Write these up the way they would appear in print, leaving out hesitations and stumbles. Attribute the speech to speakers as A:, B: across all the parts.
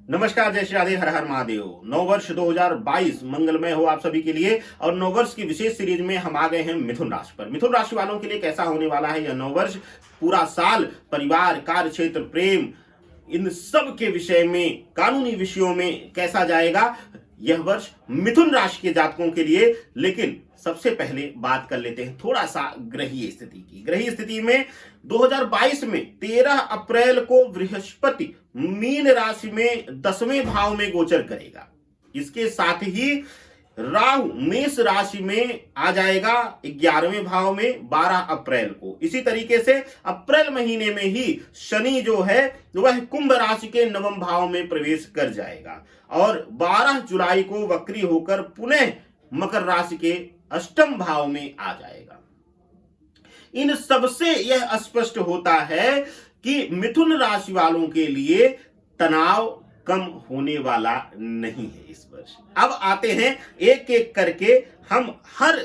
A: नमस्कार, जय श्री राधे, हर हर महादेव। नववर्ष 2022 मंगलमय हो आप सभी के लिए। और नववर्ष की विशेष सीरीज में हम आ गए हैं मिथुन राशि पर। मिथुन राशि वालों के लिए कैसा होने वाला है यह नववर्ष, पूरा साल परिवार, कार्य क्षेत्र, प्रेम, इन सब के विषय में, कानूनी विषयों में कैसा जाएगा यह वर्ष मिथुन राशि के जातकों के लिए। लेकिन सबसे पहले बात कर लेते हैं थोड़ा सा ग्रहीय स्थिति की। ग्रहीय स्थिति में 2022 में 13 अप्रैल को बृहस्पति मीन राशि में 10वें भाव में गोचर करेगा। इसके साथ ही राहु मेष राशि में आ जाएगा 11वें भाव में 12 अप्रैल को। इसी तरीके से अप्रैल महीने में ही शनि जो है वह कुंभ राशि के 9वें भाव में प्रवेश कर जाएगा और 12 जुलाई को वक्री होकर पुनः मकर राशि के 8वें भाव में आ जाएगा। इन सबसे यह स्पष्ट होता है कि मिथुन राशि वालों के लिए तनाव कम होने वाला नहीं है इस वर्ष। अब आते हैं एक एक करके, हम हर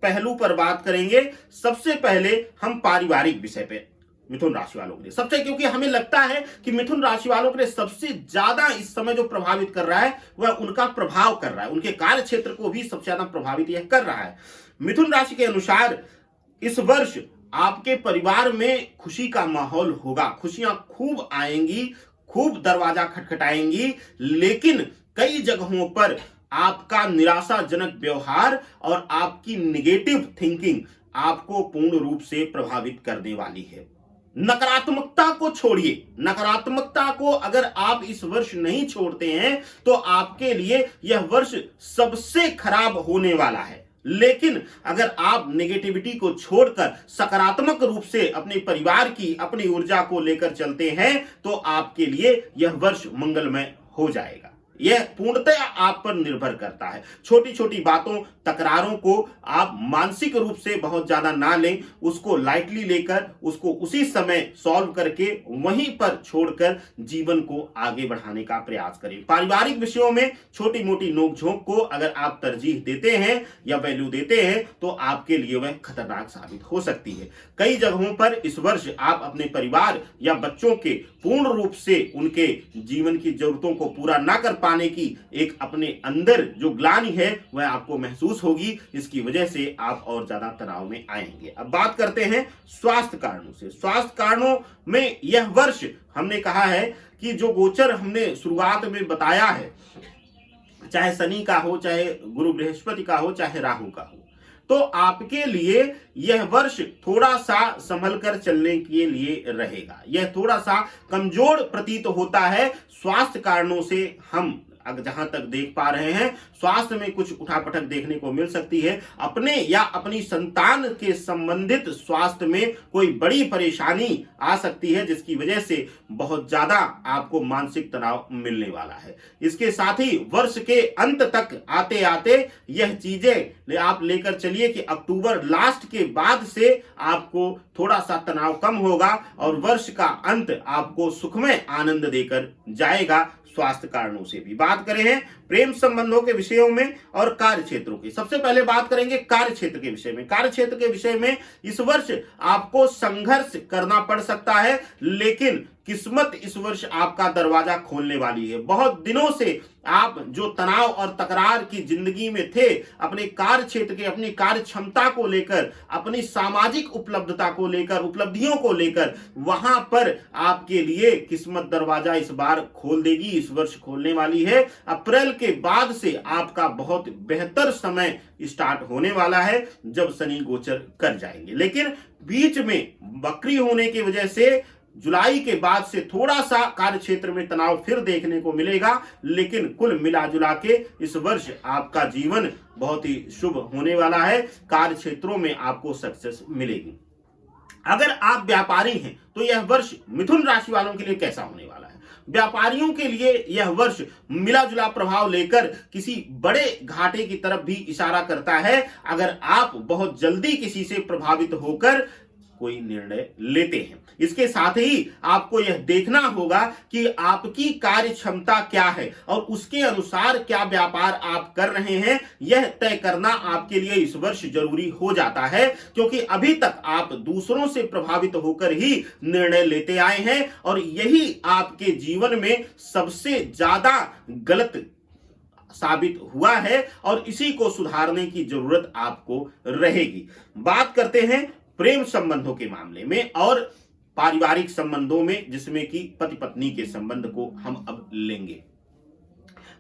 A: पहलू पर बात करेंगे। सबसे पहले हम पारिवारिक विषय पे मिथुन राशि वालों के लिए सबसे, क्योंकि हमें लगता है कि मिथुन राशि वालों के लिए सबसे ज्यादा इस समय जो प्रभावित कर रहा है वह उनका प्रभाव कर रहा है, उनके कार्य क्षेत्र को भी सबसे ज्यादा प्रभावित यह कर रहा है। मिथुन राशि के अनुसार इस वर्ष आपके परिवार में खुशी का माहौल होगा, खुशियां खूब आएंगी, खूब दरवाजा खटखटाएंगी। लेकिन कई जगहों पर आपका निराशाजनक व्यवहार और आपकी निगेटिव थिंकिंग आपको पूर्ण रूप से प्रभावित करने वाली है। नकारात्मकता को छोड़िए, नकारात्मकता को अगर आप इस वर्ष नहीं छोड़ते हैं तो आपके लिए यह वर्ष सबसे खराब होने वाला है। लेकिन अगर आप नेगेटिविटी को छोड़कर सकारात्मक रूप से अपने परिवार की, अपनी ऊर्जा को लेकर चलते हैं तो आपके लिए यह वर्ष मंगलमय हो जाएगा। यह पूर्णतः आप पर निर्भर करता है। छोटी छोटी बातों, तकरारों को आप मानसिक रूप से बहुत ज्यादा ना लें, उसको लाइटली लेकर उसको उसी समय सॉल्व करके वहीं पर छोड़कर जीवन को आगे बढ़ाने का प्रयास करें। पारिवारिक विषयों में छोटी मोटी नोकझोंक को अगर आप तरजीह देते हैं या वैल्यू देते हैं तो आपके लिए वह खतरनाक साबित हो सकती है। कई जगहों पर इस वर्ष आप अपने परिवार या बच्चों के पूर्ण रूप से उनके जीवन की जरूरतों को पूरा ना कर पाने की एक अपने अंदर जो ग्लानि है वह आपको महसूस होगी। इसकी वजह से आप और ज्यादा तनाव में आएंगे। अब बात करते हैं स्वास्थ्य कारणों से। स्वास्थ्य कारणों में यह वर्ष हमने कहा है कि जो गोचर हमने शुरुआत में बताया है, चाहे शनि का हो, चाहे गुरु बृहस्पति का हो, चाहे राहु का हो, तो आपके लिए यह वर्ष थोड़ा सा संभल कर चलने के लिए रहेगा। यह थोड़ा सा कमजोर प्रतीत होता है। स्वास्थ्य कारणों से हम जहां तक देख पा रहे हैं, स्वास्थ्य में कुछ उठापटक देखने को मिल सकती है। अपने या अपनी संतान के संबंधित स्वास्थ्य में कोई बड़ी परेशानी आ सकती है जिसकी वजह से बहुत ज्यादा आपको मानसिक तनाव मिलने वाला है। इसके साथ ही वर्ष के अंत तक आते आते यह चीजें आप लेकर चलिए कि अक्टूबर लास्ट के बाद से आपको थोड़ा सा तनाव कम होगा और वर्ष का अंत आपको सुखमय आनंद देकर जाएगा। स्वास्थ्य कारणों से भी बात करें हैं, प्रेम संबंधों के विषयों में और कार्य क्षेत्रों की। सबसे पहले बात करेंगे कार्य क्षेत्र के विषय में। कार्य क्षेत्र के विषय में इस वर्ष आपको संघर्ष करना पड़ सकता है, लेकिन किस्मत इस वर्ष आपका दरवाजा खोलने वाली है। बहुत दिनों से आप जो तनाव और तकरार की जिंदगी में थे, अपने कार्य क्षेत्र के, अपनी कार्य क्षमता को लेकर, अपनी सामाजिक उपलब्धता को लेकर, उपलब्धियों को लेकर, वहां पर आपके लिए किस्मत दरवाजा इस बार खोल देगी, इस वर्ष खोलने वाली है। अप्रैल के बाद से आपका बहुत बेहतर समय स्टार्ट होने वाला है जब शनि गोचर कर जाएंगे। लेकिन बीच में वक्री होने की वजह से जुलाई के बाद से थोड़ा सा कार्य क्षेत्र में तनाव फिर देखने को मिलेगा। लेकिन कुल मिला जुला के इस वर्ष आपका जीवन बहुत ही शुभ होने वाला है। कार्य क्षेत्रों में आपको सक्सेस मिलेगी। अगर आप व्यापारी हैं तो यह वर्ष मिथुन राशि वालों के लिए कैसा होने वाला है? व्यापारियों के लिए यह वर्ष मिला जुला प्रभाव लेकर किसी बड़े घाटे की तरफ भी इशारा करता है। अगर आप बहुत जल्दी किसी से प्रभावित होकर कोई निर्णय लेते हैं। इसके साथ ही आपको यह देखना होगा कि आपकी कार्य क्षमता क्या है और उसके अनुसार क्या व्यापार आप कर रहे हैं, यह तय करना आपके लिए इस वर्ष जरूरी हो जाता है, क्योंकि अभी तक आप दूसरों से प्रभावित होकर ही निर्णय लेते आए हैं और यही आपके जीवन में सबसे ज्यादा गलत साबित हुआ है और इसी को सुधारने की जरूरत आपको रहेगी। बात करते हैं प्रेम संबंधों के मामले में और पारिवारिक संबंधों में, जिसमें कि पति पत्नी के संबंध को हम अब लेंगे।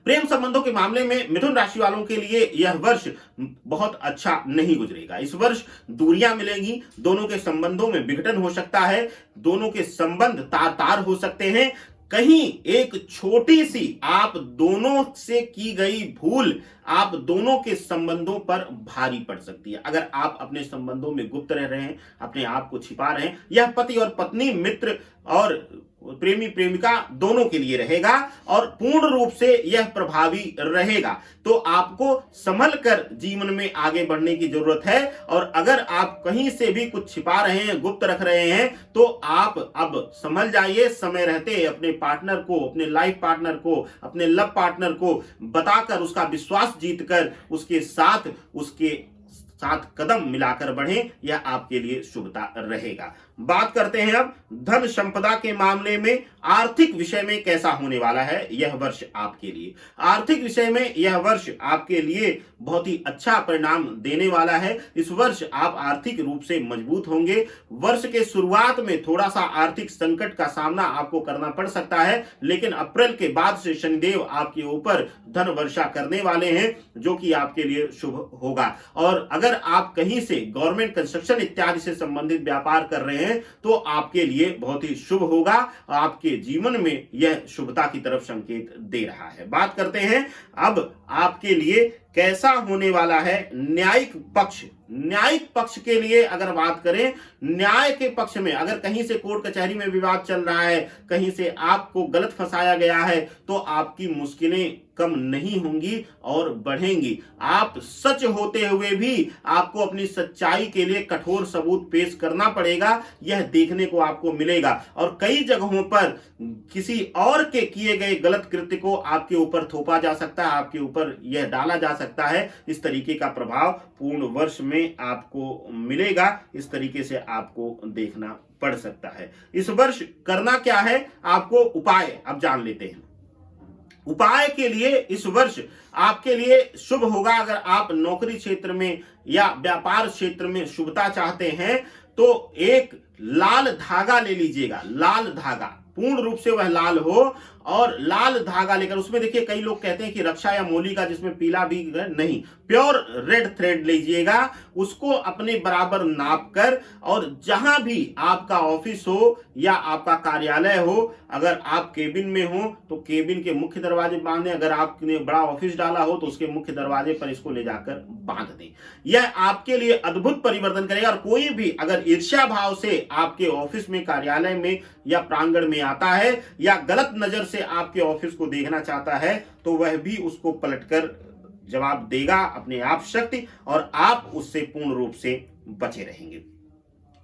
A: प्रेम संबंधों के मामले में मिथुन राशि वालों के लिए यह वर्ष बहुत अच्छा नहीं गुजरेगा। इस वर्ष दूरियां मिलेंगी, दोनों के संबंधों में विघटन हो सकता है, दोनों के संबंध तार तार हो सकते हैं। कहीं एक छोटी सी आप दोनों से की गई भूल आप दोनों के संबंधों पर भारी पड़ सकती है। अगर आप अपने संबंधों में गुप्त रह रहे हैं, अपने आप को छिपा रहे हैं, यह पति और पत्नी, मित्र और प्रेमी प्रेमिका दोनों के लिए रहेगा और पूर्ण रूप से यह प्रभावी रहेगा। तो आपको संभल कर जीवन में आगे बढ़ने की जरूरत है और अगर आप कहीं से भी कुछ छिपा रहे हैं, गुप्त रख रहे हैं, तो आप अब संभल जाइए। समय रहते अपने पार्टनर को, अपने लाइफ पार्टनर को, अपने लव पार्टनर को बताकर उसका विश्वास जीतकर उसके साथ कदम मिलाकर बढ़ें, यह आपके लिए शुभता रहेगा। बात करते हैं अब धन संपदा के मामले में आर्थिक विषय में कैसा होने वाला है यह वर्ष आपके लिए। आर्थिक विषय में यह वर्ष आपके लिए बहुत ही अच्छा परिणाम देने वाला है। इस वर्ष आप आर्थिक रूप से मजबूत होंगे। वर्ष के शुरुआत में थोड़ा सा आर्थिक संकट का सामना आपको करना पड़ सकता है, लेकिन अप्रैल के बाद से शनिदेव आपके ऊपर धन वर्षा करने वाले हैं, जो कि आपके लिए शुभ होगा। और अगर आप कहीं से गवर्नमेंट कंस्ट्रक्शन इत्यादि से संबंधित व्यापार कर रहे हैं तो आपके लिए बहुत ही शुभ होगा। आपके जीवन में यह शुभता की तरफ संकेत दे रहा है। बात करते हैं अब आपके लिए कैसा होने वाला है न्यायिक पक्ष। न्यायिक पक्ष के लिए अगर बात करें, न्याय के पक्ष में अगर कहीं से कोर्ट कचहरी में विवाद चल रहा है, कहीं से आपको गलत फंसाया गया है, तो आपकी मुश्किलें कम नहीं होंगी और बढ़ेंगी। आप सच होते हुए भी आपको अपनी सच्चाई के लिए कठोर सबूत पेश करना पड़ेगा, यह देखने को आपको मिलेगा। और कई जगहों पर किसी और के किए गए गलत कृत्य को आपके ऊपर थोपा जा सकता है, आपके ऊपर यह डाला जा सकता है। इस तरीके का प्रभाव पूर्ण वर्ष में आपको मिलेगा, इस तरीके से आपको देखना पड़ सकता है। इस वर्ष करना क्या है, आपको उपाय अब जान लेते हैं। उपाय के लिए इस वर्ष आपके लिए शुभ होगा। अगर आप नौकरी क्षेत्र में या व्यापार क्षेत्र में शुभता चाहते हैं तो एक लाल धागा ले लीजिएगा। लाल धागा पूर्ण रूप से वह लाल हो और लाल धागा लेकर, उसमें देखिए कई लोग कहते हैं कि रक्षा या मोली का जिसमें पीला भी नहीं, प्योर रेड थ्रेड लीजिएगा, उसको अपने बराबर नाप कर, और जहां भी आपका ऑफिस हो या आपका कार्यालय हो, अगर आप केबिन में हो तो केबिन के मुख्य दरवाजे बांधें, अगर आपने बड़ा ऑफिस डाला हो तो उसके मुख्य दरवाजे पर इसको ले जाकर बांध दें। यह आपके लिए अद्भुत परिवर्तन करेगा। और कोई भी अगर ईर्ष्या भाव से आपके ऑफिस में, कार्यालय में या प्रांगण में आता है या गलत नजर से आपके ऑफिस को देखना चाहता है, तो वह भी उसको पलटकर जवाब देगा अपने आप शक्ति, और आप उससे पूर्ण रूप से बचे रहेंगे।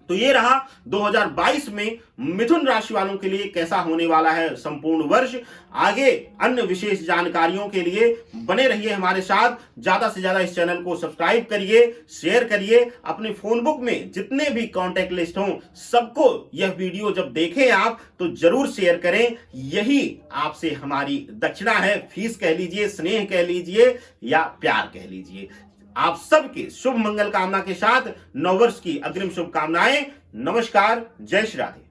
A: तो ये रहा 2022 में मिथुन राशि वालों के लिए कैसा होने वाला है संपूर्ण वर्ष। आगे अन्य विशेष जानकारियों के लिए बने रहिए हमारे साथ। ज्यादा से ज्यादा इस चैनल को सब्सक्राइब करिए, शेयर करिए, अपने फोन बुक में जितने भी कॉन्टैक्ट लिस्ट हों सबको यह वीडियो जब देखें आप तो जरूर शेयर करें। यही आपसे हमारी दक्षिणा है, फीस कह लीजिए, स्नेह कह लीजिए या प्यार कह लीजिए। आप सबके शुभ मंगल कामना के साथ नववर्ष की अग्रिम शुभकामनाएं। नमस्कार, जय श्री राधे।